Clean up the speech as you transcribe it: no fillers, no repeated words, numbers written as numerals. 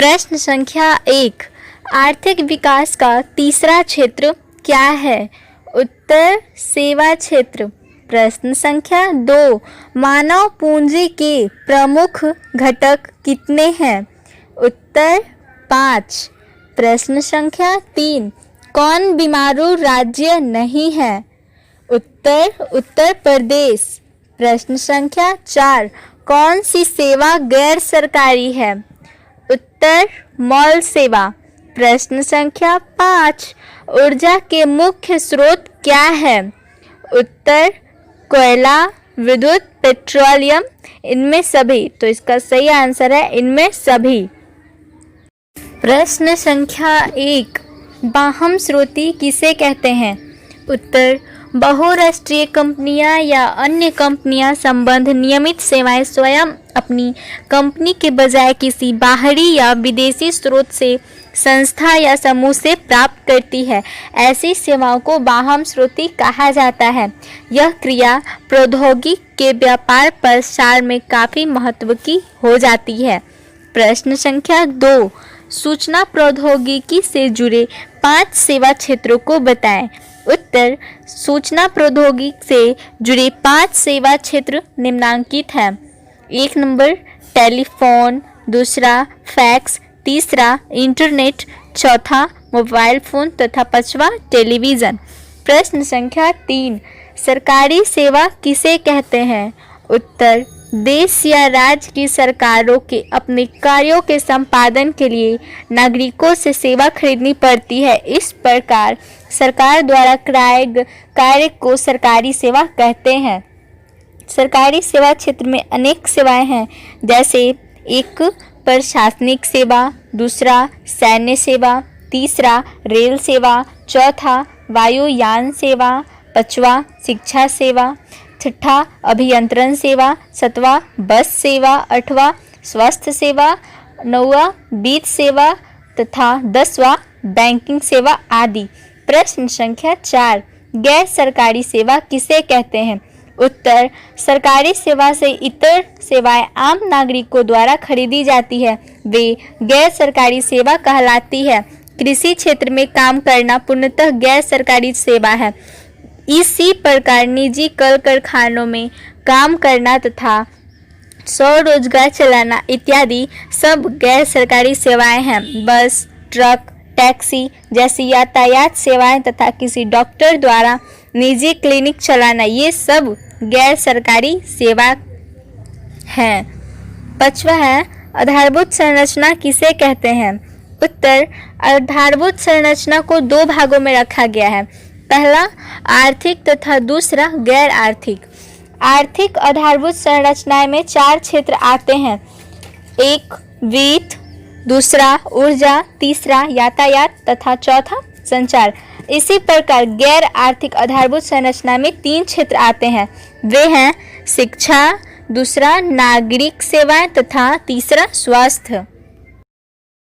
प्रश्न संख्या 1, आर्थिक विकास का तीसरा क्षेत्र क्या है? उत्तर सेवा क्षेत्र। प्रश्न संख्या 2, मानव पूंजी के प्रमुख घटक कितने हैं? उत्तर 5। प्रश्न संख्या 3, कौन बीमारू राज्य नहीं है? उत्तर उत्तर प्रदेश। प्रश्न संख्या 4, कौन सी सेवा गैर सरकारी है? उत्तर मॉल सेवा। प्रश्न संख्या 5, ऊर्जा के मुख्य स्रोत क्या है? उत्तर कोयला, विद्युत, पेट्रोलियम, इनमें सभी। तो इसका सही आंसर है इनमें सभी। प्रश्न संख्या 1, बाह्य स्रोती किसे कहते हैं? उत्तर बहुराष्ट्रीय कंपनियां या अन्य कंपनियां संबंध नियमित सेवाएं स्वयं अपनी कंपनी के बजाय किसी बाहरी या विदेशी स्रोत से, संस्था या समूह से प्राप्त करती है। ऐसी सेवाओं को बाह्य स्रोती कहा जाता है। यह क्रिया प्रौद्योगिकी के व्यापार प्रसार में काफ़ी महत्व की हो जाती है। प्रश्न संख्या 2, सूचना प्रौद्योगिकी से जुड़े 5 सेवा क्षेत्रों को बताएं। उत्तर सूचना प्रौद्योगिकी से जुड़े 5 सेवा क्षेत्र निम्नलिखित हैं। 1 नंबर टेलीफोन, दूसरा फैक्स, तीसरा इंटरनेट, चौथा मोबाइल फ़ोन तथा 5वां टेलीविज़न। प्रश्न संख्या 3, सरकारी सेवा किसे कहते हैं? उत्तर देश या राज्य की सरकारों के अपने कार्यों के संपादन के लिए नागरिकों से सेवा खरीदनी पड़ती है। इस प्रकार सरकार द्वारा कराए कार्य को सरकारी सेवा कहते हैं। सरकारी सेवा क्षेत्र में अनेक सेवाएं हैं, जैसे 1 प्रशासनिक सेवा, दूसरा सैन्य सेवा, तीसरा रेल सेवा, चौथा वायुयान सेवा, 5वां शिक्षा सेवा, 6ठा अभियंत्रण सेवा, 7वां बस सेवा, 8वां स्वास्थ्य सेवा, 9वां वित्त सेवा तथा 10वां बैंकिंग सेवा आदि। प्रश्न संख्या 4, गैर सरकारी सेवा किसे कहते हैं? उत्तर सरकारी सेवा से इतर सेवाएं आम नागरिकों द्वारा खरीदी जाती है, वे गैर सरकारी सेवा कहलाती है। कृषि क्षेत्र में काम करना पूर्णतः गैर सरकारी सेवा है। इसी प्रकार निजी कल कारखानों में काम करना तथा स्वरोजगार चलाना इत्यादि सब गैर सरकारी सेवाएं हैं। बस, ट्रक, टैक्सी जैसी यातायात सेवाएं तथा किसी डॉक्टर द्वारा निजी क्लिनिक चलाना, ये सब गैर सरकारी सेवा हैं। 5वां है आधारभूत संरचना किसे कहते हैं? उत्तर आधारभूत संरचना को 2 भागों में रखा गया है। पहला आर्थिक तथा दूसरा गैर आर्थिक। आर्थिक आधारभूत संरचनाएं में 4 क्षेत्र आते हैं। 1 वित्त, दूसरा ऊर्जा, तीसरा यातायात तथा चौथा संचार। इसी प्रकार गैर आर्थिक आधारभूत संरचना में 3 क्षेत्र आते हैं। वे हैं शिक्षा, दूसरा नागरिक सेवाएं तथा तीसरा स्वास्थ्य।